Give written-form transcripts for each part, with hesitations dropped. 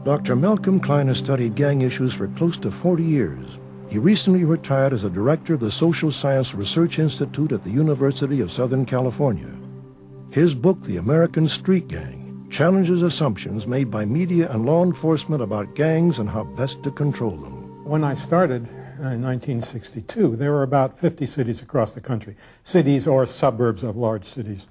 Dr. Malcolm Klein has studied gang issues for close to 40 years. He recently retired as a director of the Social Science Research Institute at the University of Southern California. His book, The American Street Gang, challenges assumptions made by media and law enforcement about gangs and how best to control them. When I started in 1962, there were about 50 cities across the country, cities or suburbs of large cities,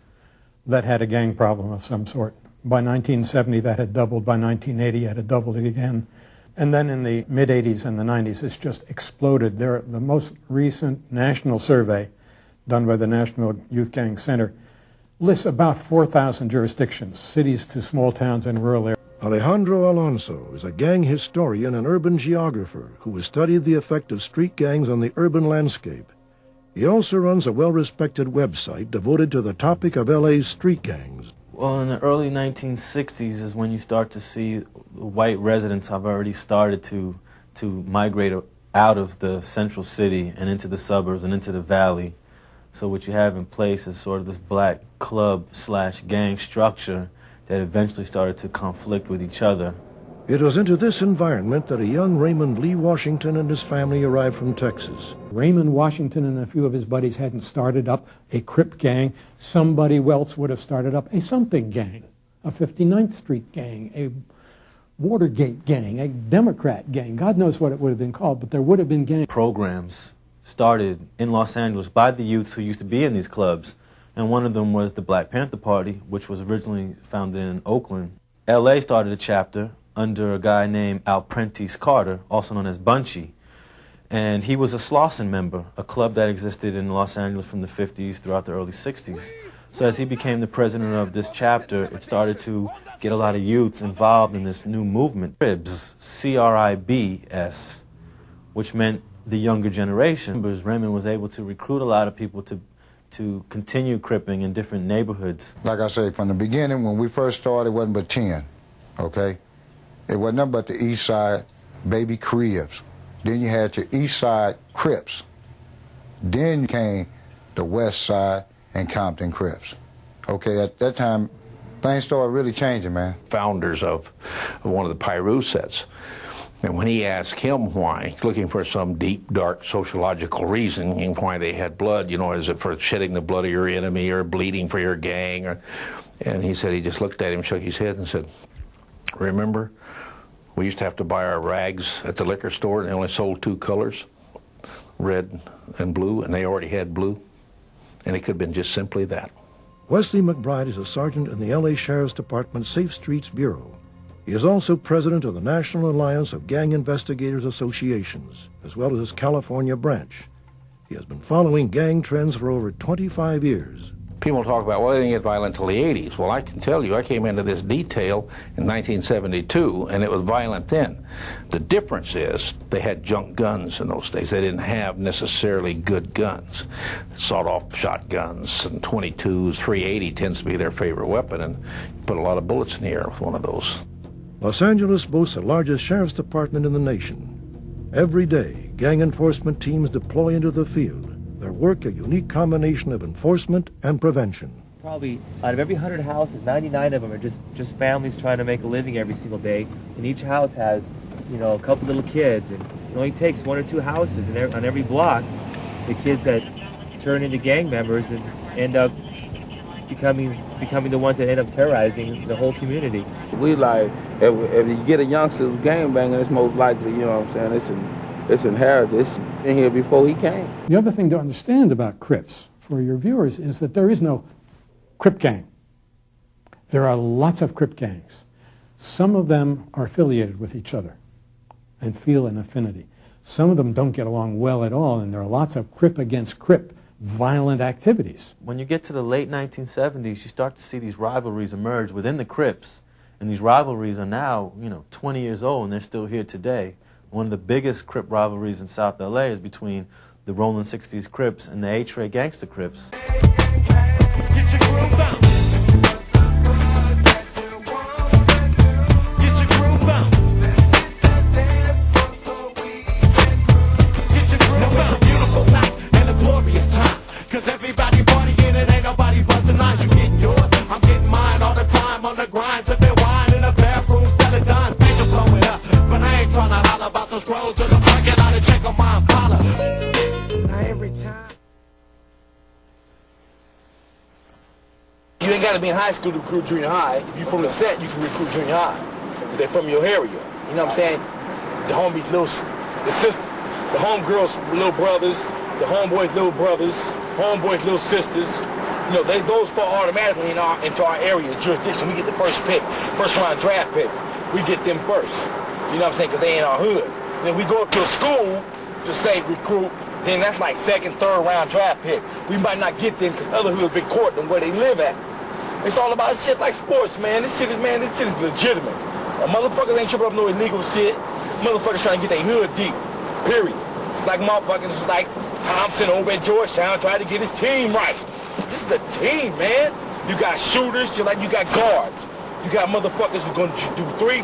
that had a gang problem of some sort. By 1970, that had doubled. By 1980, it had doubled it again. And then in the mid-'80s and the 90s, it's just exploded. The most recent national survey done by the National Youth Gang Center lists about 4,000 jurisdictions, cities to small towns and rural areas. Alejandro Alonso is a gang historian and urban geographer who has studied the effect of street gangs on the urban landscape. He also runs a well-respected website devoted to the topic of LA's street gangs. Well, in the early 1960s is when you start to see white residents have already started to migrate out of the central city and into the suburbs and into the valley. So what you have in place is sort of this black club/gang structure that eventually started to conflict with each other. It was into this environment that a young Raymond Lee Washington and his family arrived from Texas. Raymond Washington and a few of his buddies hadn't started up a Crip gang. Somebody else would have started up a something gang, a 59th Street gang, a Watergate gang, a Democrat gang. God knows what it would have been called, but there would have been gang programs started in Los Angeles by the youths who used to be in these clubs, and one of them was the Black Panther Party, which was originally founded in Oakland. LA started a chapter under a guy named Alprentice Carter, also known as Bunchy. And he was a Slauson member, a club that existed in Los Angeles from the 50s throughout the early 60s. So as he became the president of this chapter, it started to get a lot of youths involved in this new movement, Cribs, C-R-I-B-S, which meant the younger generation. Raymond was able to recruit a lot of people to continue cripping in different neighborhoods. Like I say, from the beginning, when we first started, it wasn't but 10, okay? It wasn't nothing but the East Side baby cribs. Then you had your East Side Crips. Then came the West Side and Compton Crips. Okay, at that time, things started really changing, man. Founders of one of the Pyru sets. And when he asked him why, looking for some deep, dark sociological reason in why they had blood, you know, is it for shedding the blood of your enemy or bleeding for your gang? And he said, he just looked at him, shook his head and said, remember, we used to have to buy our rags at the liquor store, and they only sold 2 colors, red and blue, and they already had blue. And it could have been just simply that. Wesley McBride is a sergeant in the L.A. Sheriff's Department's Safe Streets Bureau. He is also president of the National Alliance of Gang Investigators Associations, as well as its California branch. He has been following gang trends for over 25 years. People talk about, well, they didn't get violent until the 80s. Well, I can tell you, I came into this detail in 1972, and it was violent then. The difference is they had junk guns in those days. They didn't have necessarily good guns. Sawed-off shotguns and 22s, 380 tends to be their favorite weapon, and you put a lot of bullets in the air with one of those. Los Angeles boasts the largest sheriff's department in the nation. Every day, gang enforcement teams deploy into the field. Their work a unique combination of enforcement and prevention. Probably out of every 100 houses, 99 of them are just families trying to make a living every single day. And each house has, you know, a couple little kids. And it only takes 1 or 2 houses on every block, the kids that turn into gang members and end up becoming the ones that end up terrorizing the whole community. We like, if you get a youngster who's gangbanging, it's most likely, you know what I'm saying, it's inherited. It's in here before he came. The other thing to understand about Crips, for your viewers, is that there is no Crip gang. There are lots of Crip gangs. Some of them are affiliated with each other and feel an affinity. Some of them don't get along well at all, and there are lots of Crip against Crip violent activities. When you get to the late 1970s, you start to see these rivalries emerge within the Crips, and these rivalries are now, 20 years old, and they're still here today. One of the biggest Crip rivalries in South LA is between the Rolling 60s Crips and the H-Ray Gangster Crips. Get your groove on. Get your groove on. Get your groove on. It's a beautiful night and a glorious time, 'cause everybody partying and ain't nobody buzzing lines. You getting yours, I'm getting mine all the time on the grind, sipping wine in a bathroom, selling dime, finger blowing. got to be in high school to recruit junior high. If you're from the set, you can recruit junior high. If they're from your area. You know what I'm saying? The homies, the sisters, the homegirls, little brothers, the homeboys, little brothers, homeboys, little sisters. You know, those fall automatically into our area, jurisdiction. We get the first pick, first round draft pick. We get them first. You know what I'm saying? Because they in our hood. And then we go up to a school to say recruit, then that's like second, third round draft pick. We might not get them because other hoods been courting them where they live at. It's all about shit like sports, man. This shit is legitimate. Motherfuckers ain't tripping up no illegal shit. Motherfuckers trying to get their hood deep. Period. It's like motherfuckers, it's like Thompson over at Georgetown trying to get his team right. This is a team, man. You got shooters, just like you got guards. You got motherfuckers who's gonna do free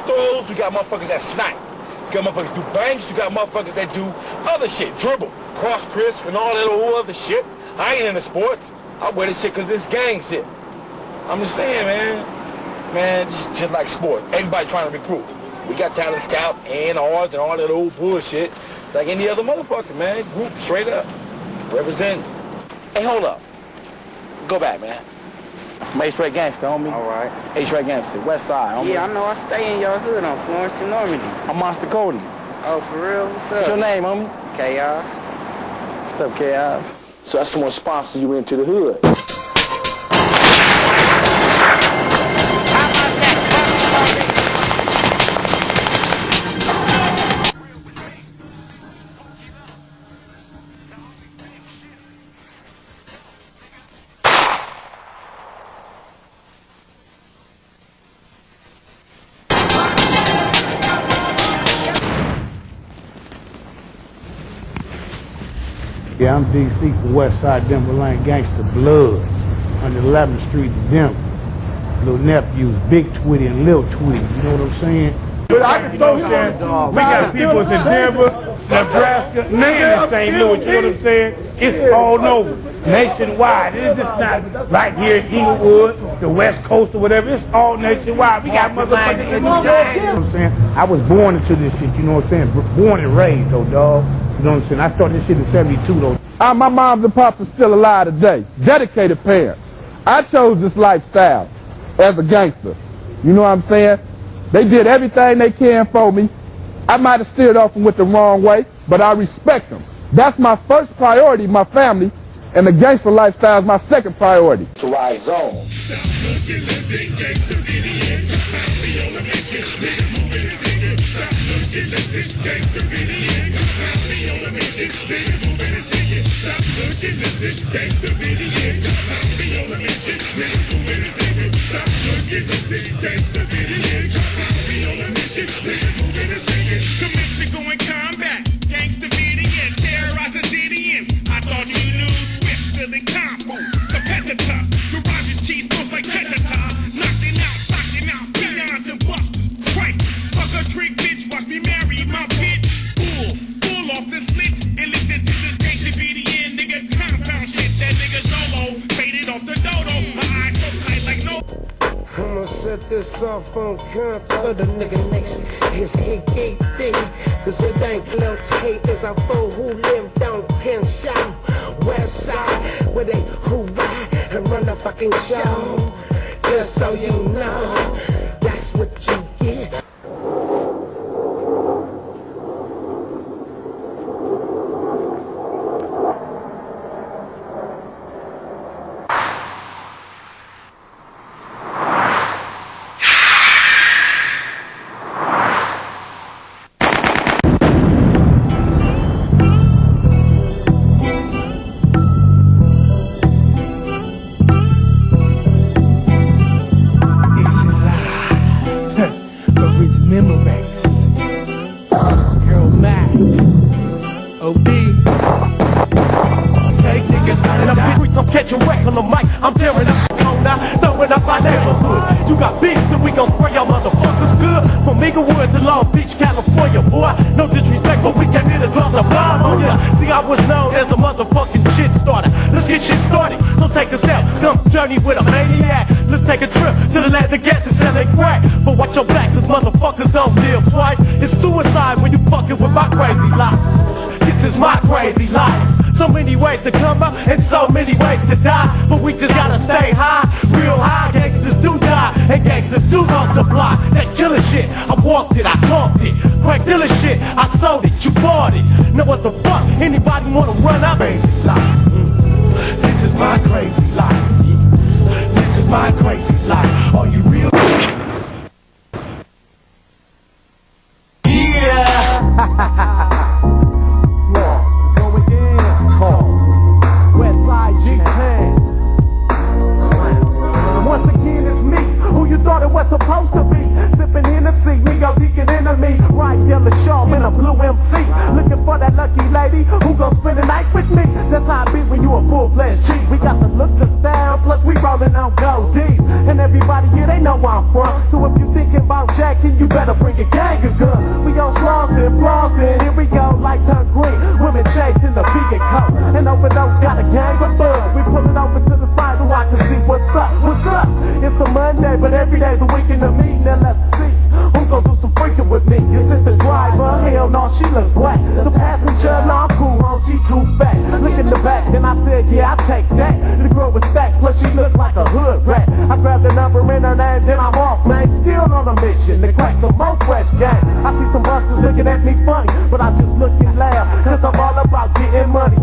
throws. You got motherfuckers that snipe. You got motherfuckers do bangs. You got motherfuckers that do other shit, dribble, cross crisp, and all that old other shit. I ain't into sports. I wear this shit because this gang shit. I'm just saying, man. Man, just like sport. Everybody trying to recruit. We got talent scout and ours and all that old bullshit. Like any other motherfucker, man. Group straight up. Represent. Hey, hold up. Go back, man. I'm A-Straight Gangster, homie. All right. A-Straight Gangster, West Side, homie. Yeah, I know. I stay in your hood on Florence and Normandy. I'm Monster Kody. Oh, for real? What's up? What's your name, homie? Chaos. What's up, Chaos? So that's someone sponsors you into the hood. Yeah, I'm DC from West Side Denver Lane, Gangster Blood, 111th Street in Denver. Little nephews, Big Twitty and Lil Twitty, you know what I'm saying? I can throw we got people in Denver, Nebraska, and in St. Louis, you know what I'm saying? It's all over, nationwide. It's just not right here in Inglewood, the West Coast or whatever. It's all nationwide. We got motherfuckers in New York, you know what I'm saying? I was born into this shit, you know what I'm saying? Born and raised, though, dog. You know what I'm saying? I started this shit in 72, though. My moms and pops are still alive today. Dedicated parents. I chose this lifestyle as a gangster. You know what I'm saying? They did everything they can for me. I might have steered off and went the wrong way, but I respect them. That's my first priority, my family, and the gangster lifestyle is my second priority. To our zone. Mexico in combat, gangsta Vidian, terrorizing Zidians. I thought you knew Swift to the combo, competitors, garages, cheese, post like Cheddar, knocking out, peons and busters, right? Fuck a trick, bitch, watch me marry my bitch. Pull off the slits and listen to this gangsta Vidian, nigga, compound shit. That nigga solo, faded off the dodo, her eyes so tight like no. I'ma set this off on count to other nigga nation. It's AKD, cause it ain't Lil Tate. It's a fool who live down Penshaw, West Side, where they who ride and run the fucking show. Just so you know, that's what you get. I'm tearing up the phone now, throwing up my neighborhood. You got beef, then we gon' spray y'all motherfuckers good. From Inglewood to Long Beach, California, boy. No disrespect, but we came here to drop the bomb on ya. See, I was known as a motherfucking shit starter. Let's get shit started, so take a step. Come journey with a maniac. Let's take a trip to the land of gas and selling crack. But watch your back, cause motherfuckers don't live twice. It's suicide when you fucking with my crazy life. This is my crazy life. So So many ways to come up and so many ways to die. But we just gotta stay high, real high. Gangsters do die and gangsters do multiply. That killer shit, I walked it, I talked it. Crack dealer shit, I sold it, you bought it. Now what the fuck, anybody wanna run up? Crazy life, this is my crazy life. This is my crazy life. Are you real? Floss, going in, toss. Westside G-Pan. Once again, it's me, who you thought it was supposed to be. Sipping Hennessy, me go deacon enemy. Right, yellow sharp in a blue MC. Looking for that lucky lady who gon' spend the night with me. That's how I be when you a full-fledged G. We got the look, the style, plus we rollin' on gold deep. And everybody, yeah, they know where I'm from. So if you thinking about jacking, you better bring a gang of gun. We on slossin', flossin', here we go, light turn green. Women chasing the vegan coat. And overdose got a gang of bug. We pullin' over to the side so I can see what's up. What's up? It's a Monday, but every day's a weekend to me. Now let's see who gon' do some freaking with me. Is it the driver? Hell no, she look whack. The passenger, no, I'm cool, home, she too fat. Look in the back, then I said, yeah, I take that. The girl was stacked, plus she looked like a hood rat. I grabbed the number in her name, then I'm off, man. Still on a mission to crack some more fresh game. I see some busters looking at me funny, but I just look and laugh, cause I'm all about getting money.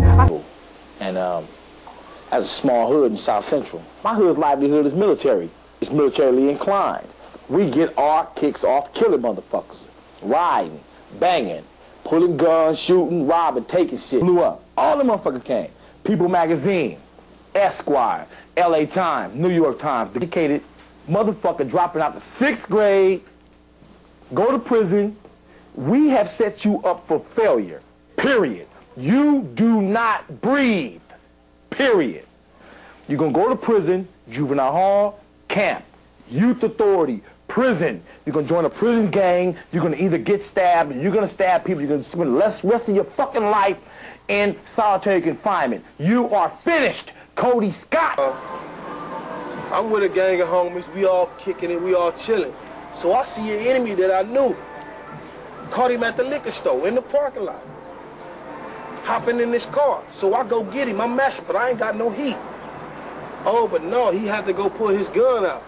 And as a small hood in South Central, my hood's livelihood is military. It's militarily inclined. We get our kicks off killing motherfuckers. Riding, banging, pulling guns, shooting, robbing, taking shit. Blew up. All the motherfuckers came. People Magazine, Esquire, LA Times, New York Times, dedicated motherfucker dropping out the 6th grade, go to prison. We have set you up for failure, period. You do not breathe, period. You're gonna go to prison, juvenile hall, camp, youth authority, prison. You're gonna join a prison gang. You're gonna either get stabbed, or you're gonna stab people. You're gonna spend the rest of your fucking life in solitary confinement. You are finished, Kody Scott. I'm with a gang of homies. We all kicking it. We all chilling. So I see an enemy that I knew. Caught him at the liquor store in the parking lot. Hopping in this car. So I go get him. I'm mashing, but I ain't got no heat. Oh, but no, he had to go pull his gun out.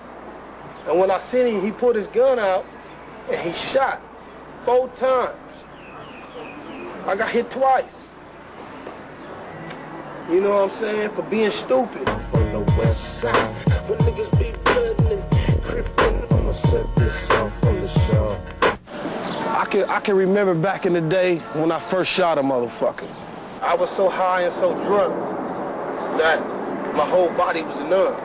And when I seen him, he pulled his gun out and he shot 4 times. I got hit twice. You know what I'm saying? For being stupid. On the west side, but niggas be blooding and crippin'. I'ma set this off on the show. I can remember back in the day when I first shot a motherfucker. I was so high and so drunk that my whole body was numb.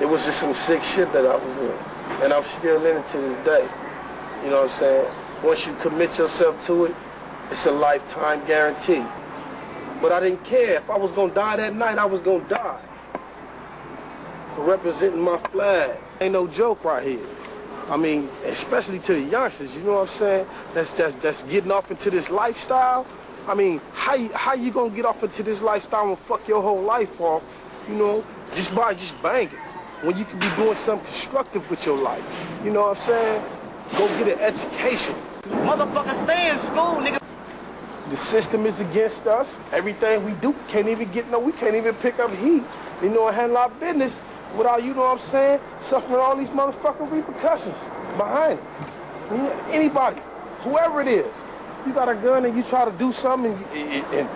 It was just some sick shit that I was in. And I'm still in it to this day. You know what I'm saying? Once you commit yourself to it, it's a lifetime guarantee. But I didn't care. If I was gonna die that night, I was gonna die. For representing my flag. Ain't no joke right here. I mean, especially to the youngsters, you know what I'm saying? That's getting off into this lifestyle. I mean, how you gonna get off into this lifestyle and fuck your whole life off, you know, just by just banging? When you could be doing something constructive with your life. You know what I'm saying? Go get an education. Motherfucker, stay in school, nigga. The system is against us. Everything we do, we can't even pick up heat. You know, and handle our business without, you know what I'm saying, suffering all these motherfucking repercussions behind it. Yeah, anybody, whoever it is, you got a gun and you try to do something and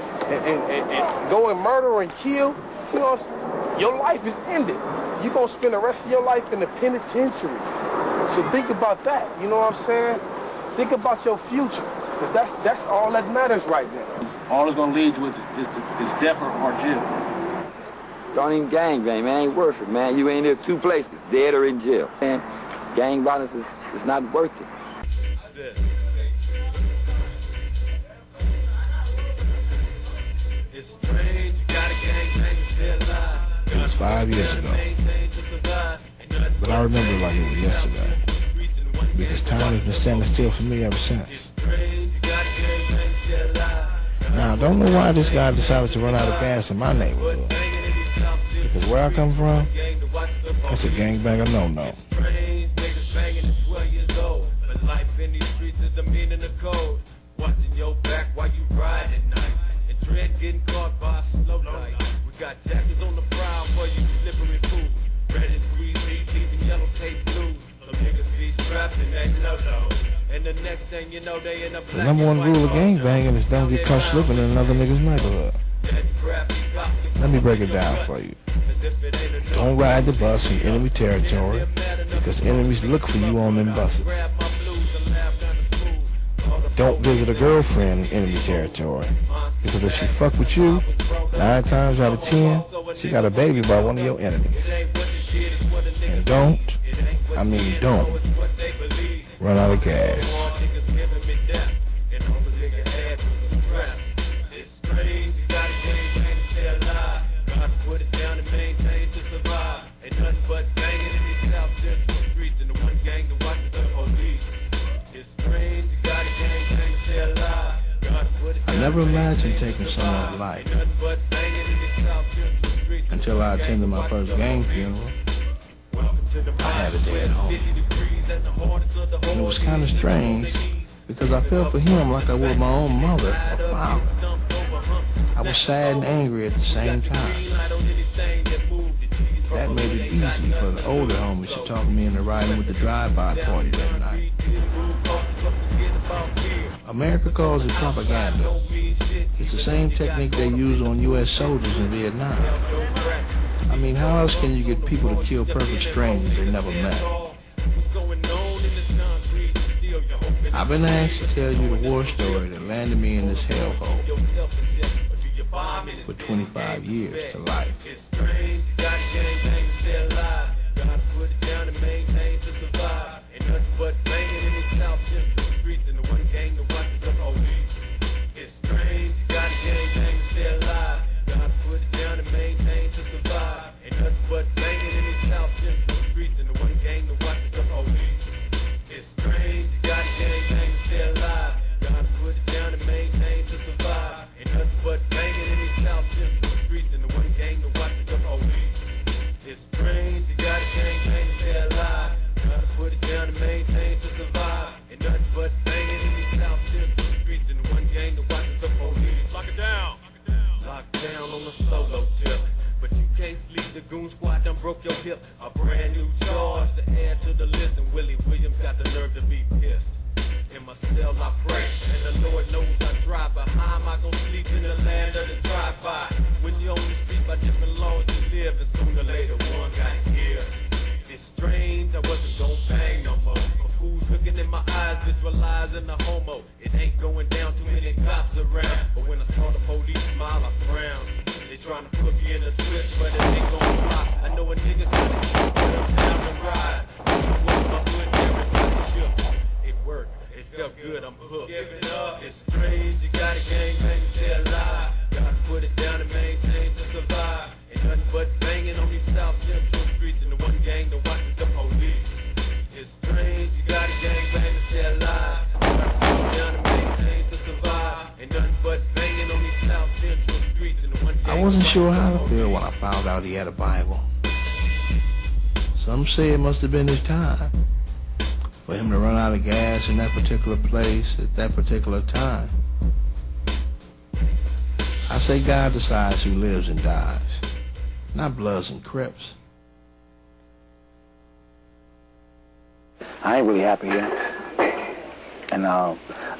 go and murder and kill, you know, your life is ended. You're going to spend the rest of your life in the penitentiary. So think about that, you know what I'm saying? Think about your future, because that's all that matters right now. All it's going to lead to is death or jail. Don't even gang bang, man. Ain't worth it, man. You ain't in 2 places, dead or in jail. Man, gang violence is not worth it. It was 5 years ago, but I remember it like it was yesterday, because time has been standing still for me ever since. Now, I don't know why this guy decided to run out of gas in my neighborhood, because where I come from, that's a gangbanger no-no. Life in these streets is the meaning of code. Watching your back while you ride at night. dread getting caught by a slow light. We got jackets on the prowl for you slippery fools. Red and squeeze, leaving yellow tape blue. Some niggas be strapped and they no-no. And the next thing you know, they in a The number one rule of gangbanging is don't get caught slipping in another nigga's neighborhood. Let me break it down for you. Don't ride the bus in enemy territory because enemies look for you on them buses. Don't visit a girlfriend in enemy territory because if she fuck with you, 9 times out of 10, she got a baby by one of your enemies. And don't run out of gas. I never imagined taking someone's life until I attended my first gang funeral. I had a day at home. And it was kind of strange because I felt for him like I would my own mother or father. I was sad and angry at the same time. That made it easy for the older homies to talk me into riding with the drive-by party that night. America calls it propaganda. It's the same technique they use on U.S. soldiers in Vietnam. I mean, how else can you get people to kill perfect strangers they never met? I've been asked to tell you the war story that landed me in this hellhole for 25 years to life. Broke your hip, a brand new charge to add to the list, and Willie Williams got the nerve to be pissed. In my cell I pray, and the Lord knows I try, but how am I gonna sleep in the land of the drive-by? When you're on the street by different laws you live, and sooner or later one got here. It's strange, I wasn't gon' bang no more. My fool's looking in my eyes, visualizing the homo. It ain't going down, too many cops around, but when I saw the police smile, I frowned. They trying to put me in a twist, but it ain't gon' fly. I know a nigga trying to keep them down to ride. My hood, everybody shook. It worked, it felt good, I'm hooked. It's strange, you gotta gang bang to stay alive. Gotta put it down and maintain to survive. Ain't nothing but banging on these South Central streets, and the one gang that watches the police. It's strange, you gotta gang bang to stay alive. Gotta put it down and maintain to survive. Ain't nothing but banging on these South Central streets, and the one gang. I wasn't sure how to feel when I found out he had a Bible. Some say it must have been his time for him to run out of gas in that particular place at that particular time. I say God decides who lives and dies, not Bloods and Crips. I ain't really happy here. And I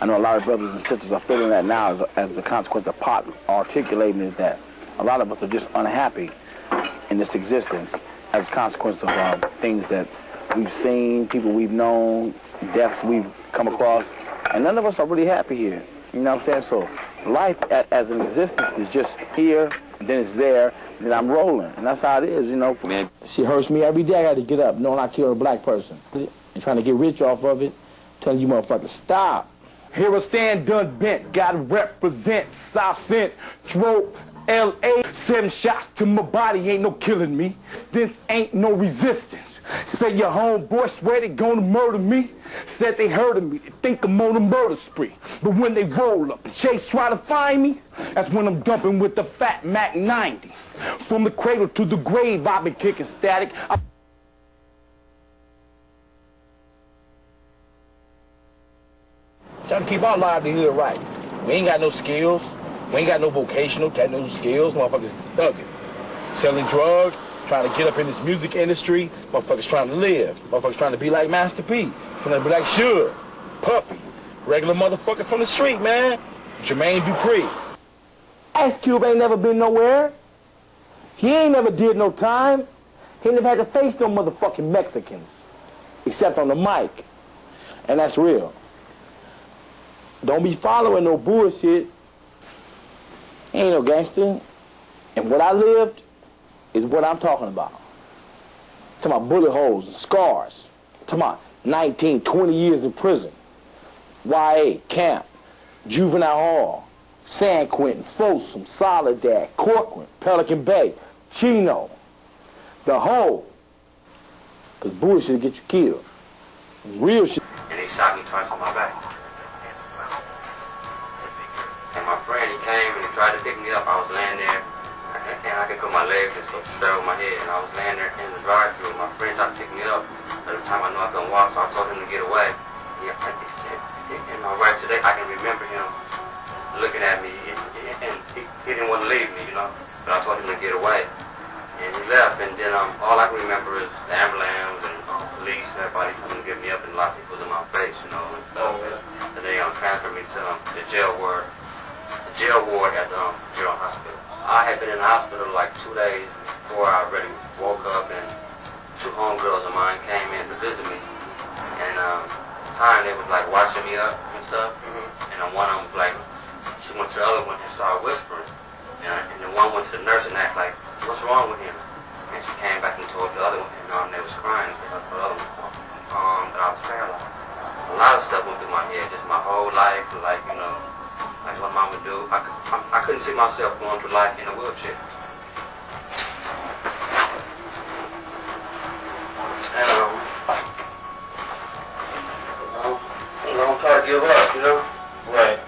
know a lot of brothers and sisters are feeling that now as the consequence of Pop articulating is that a lot of us are just unhappy in this existence as a consequence of things that we've seen, people we've known, deaths we've come across, and none of us are really happy here. You know what I'm saying? So life as an existence is just here, and then it's there, and then I'm rolling, and that's how it is, you know. Man, she hurts me every day. I got to get up knowing I killed a black person and trying to get rich off of it, telling you motherfuckers, stop. Here I stand done bent, gotta represent South Central, L.A. 7 shots to my body, ain't no killing me. This ain't no resistance. Say your homeboy swear they gonna murder me. Said they heard of me, they think I'm on a murder spree. But when they roll up and Chase try to find me, that's when I'm dumping with the fat Mac 90. From the cradle to the grave, I've been kicking static. Trying to keep our livelihood right. We ain't got no skills. We ain't got no vocational, technical skills. Motherfuckers thugging. Selling drugs, trying to get up in this music industry. Motherfuckers trying to live. Motherfuckers trying to be like Master P. Trying to be like Suge, Puffy. Regular motherfucker from the street, man. Jermaine Dupri. Ice Cube ain't never been nowhere. He ain't never did no time. He never had to face no motherfucking Mexicans. Except on the mic. And that's real. Don't be following no bullshit. He ain't no gangster. And what I lived is what I'm talking about. To my bullet holes and scars. To my 19, 20 years in prison. YA, camp, juvenile hall, San Quentin, Folsom, Soledad, Corcoran, Pelican Bay, Chino, the whole. Cause bullshit will get you killed. Real shit. And they shot me twice on my back. And my friend, he came and he tried to pick me up. I was laying there, and I could feel my legs just go straight over my head. And I was laying there in the drive-thru. My friend tried to pick me up. By the time I knew I couldn't walk, so I told him to get away. And right today, I can remember him looking at me, and he didn't want to leave me, you know. But I told him to get away. And he left, and then all I can remember is the ambulance and police and everybody coming to get me up, and a lot of people in my face, you know, and stuff. And they transferred me to the jail ward at the jail hospital. I had been in the hospital like 2 days before I already woke up, and 2 homegirls of mine came in to visit me. And they was like watching me up and stuff. And then one of them was like, she went to the other one and started whispering. And then one went to the nurse and asked like, what's wrong with him? And she came back and told the other one, and they was crying. The other one, that I was paralyzed. A lot of stuff went through my head, just my whole life, like, you know, like what mama do. I couldn't see myself going through life in a wheelchair. And don't try to give up, you know? Right.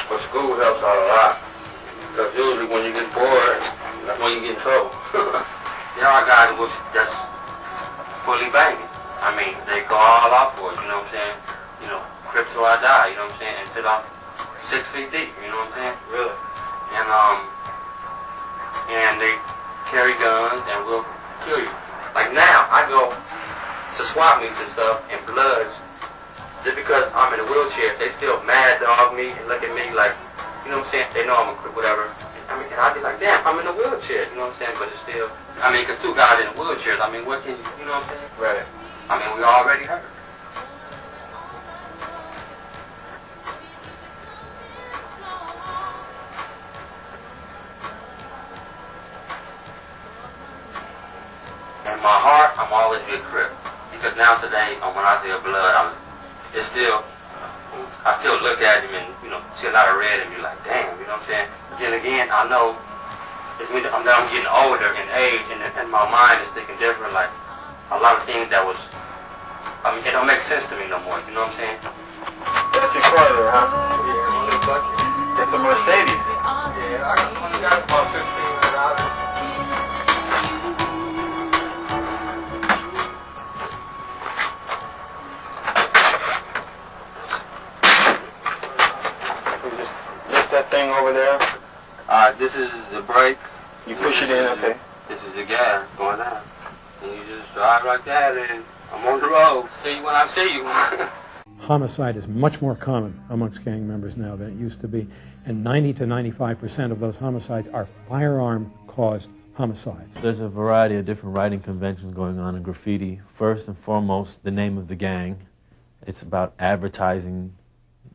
But school helps out a lot. Because usually when you get bored, that's when you get in trouble. There are guys which just fully banging. I mean, they go all out for it, you know what I'm saying? You know, crip till I die, you know what I'm saying? Until I'm 6 feet deep, you know what I'm saying? Really? And they carry guns and will kill you. Like now, I go to swap meets and stuff and bloods. Just because I'm in a wheelchair, they still mad dog me and look at me like, you know what I'm saying? They know I'm a crip, whatever. I mean, and I'd be like, damn, I'm in a wheelchair, you know what I'm saying? But it's still, I mean, because 2 guys in wheelchairs, I mean, what can you know what I'm saying? Right. I mean, we already hurt. In my heart, I'm always be a crip. Because now today, when I see a blood, it's still, I still look at him and, you know, see a lot of red and be like, damn, you know what I'm saying? But then again, I know it's me that I'm getting older in age, and my mind is thinking different. Like, a lot of things that was, I mean, it don't make sense to me no more, you know what I'm saying? That's your car there, huh? It's a Mercedes. Yeah, I got about $1,500. Thing over there. This is the brake. You push it in, okay. This is the gas going down. And you just drive like that, and I'm on the road. See you when I see you. Homicide is much more common amongst gang members now than it used to be. And 90 to 95% of those homicides are firearm-caused homicides. There's a variety of different writing conventions going on in graffiti. First and foremost, the name of the gang. It's about advertising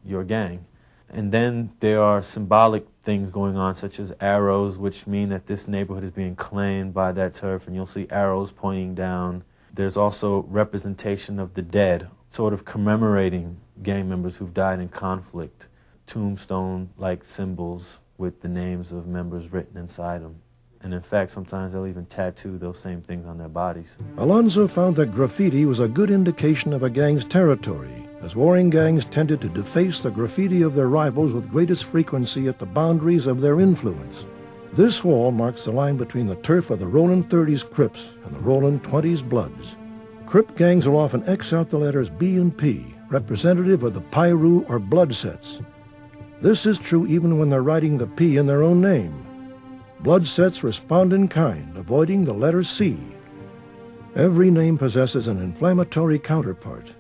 your gang. And then there are symbolic things going on, such as arrows, which mean that this neighborhood is being claimed by that turf, and you'll see arrows pointing down. There's also representation of the dead, sort of commemorating gang members who've died in conflict, tombstone-like symbols with the names of members written inside them. And in fact, sometimes they'll even tattoo those same things on their bodies. Alonzo found that graffiti was a good indication of a gang's territory, as warring gangs tended to deface the graffiti of their rivals with greatest frequency at the boundaries of their influence. This wall marks the line between the turf of the Rollin' 30s Crips and the Rollin' 20s Bloods. Crip gangs will often X out the letters B and P, representative of the Piru or blood sets. This is true even when they're writing the P in their own name. Blood sets respond in kind, avoiding the letter C. Every name possesses an inflammatory counterpart.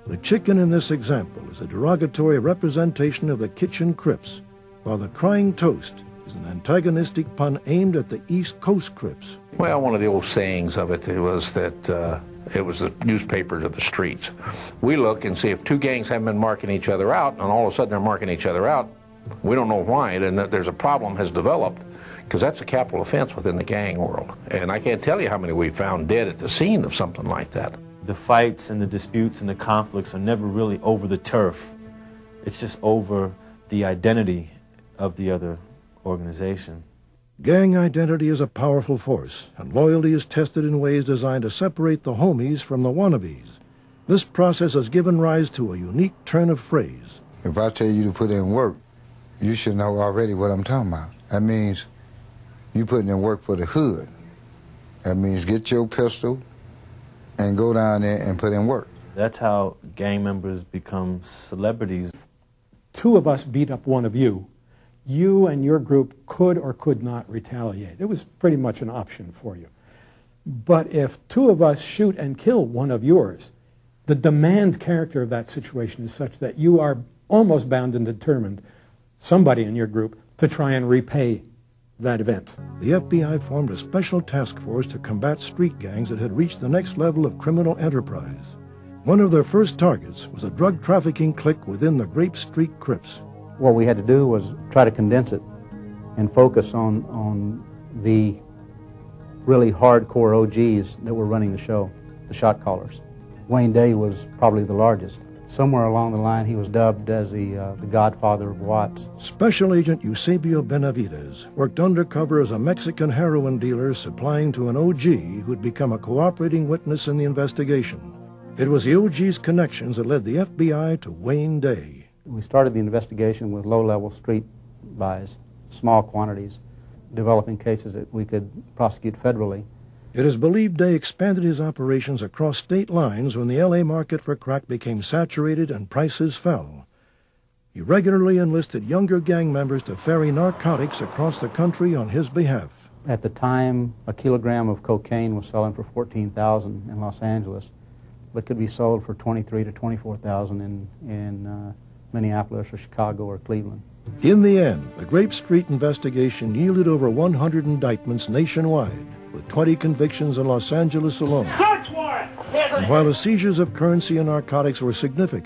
The chicken in this example is a derogatory representation of the kitchen Crips, while the crying toast is an antagonistic pun aimed at the East Coast Crips. Well, one of the old sayings of it was that it was the newspapers of the streets. We look and see if two gangs haven't been marking each other out, and all of a sudden they're marking each other out. We don't know why, and that there's a problem has developed, because that's a capital offense within the gang world. And I can't tell you how many we found dead at the scene of something like that. The fights and the disputes and the conflicts are never really over the turf. It's just over the identity of the other organization. Gang identity is a powerful force, and loyalty is tested in ways designed to separate the homies from the wannabes. This process has given rise to a unique turn of phrase. If I tell you to put in work, you should know already what I'm talking about. That means you putting in work for the hood. That means get your pistol and go down there and put in work. That's how gang members become celebrities. Two of us beat up one of you. You and your group could or could not retaliate. It was pretty much an option for you. But if two of us shoot and kill one of yours, the demand character of that situation is such that you are almost bound and determined, somebody in your group, to try and repay that event. The FBI formed a special task force to combat street gangs that had reached the next level of criminal enterprise. One of their first targets was a drug trafficking clique within the Grape Street Crips. What we had to do was try to condense it and focus on the really hardcore OGs that were running the show, the shot callers. Wayne Day was probably the largest. Somewhere along the line, he was dubbed as the godfather of Watts. Special Agent Eusebio Benavides worked undercover as a Mexican heroin dealer supplying to an OG who'd become a cooperating witness in the investigation. It was the OG's connections that led the FBI to Wayne Day. We started the investigation with low-level street buys, small quantities, developing cases that we could prosecute federally. It is believed Day expanded his operations across state lines when the L.A. market for crack became saturated and prices fell. He regularly enlisted younger gang members to ferry narcotics across the country on his behalf. At the time, a kilogram of cocaine was selling for $14,000 in Los Angeles, but could be sold for $23,000 to $24,000 in Minneapolis or Chicago or Cleveland. In the end, the Grape Street investigation yielded over 100 indictments nationwide, with 20 convictions in Los Angeles alone. Search warrant! And while the seizures of currency and narcotics were significant,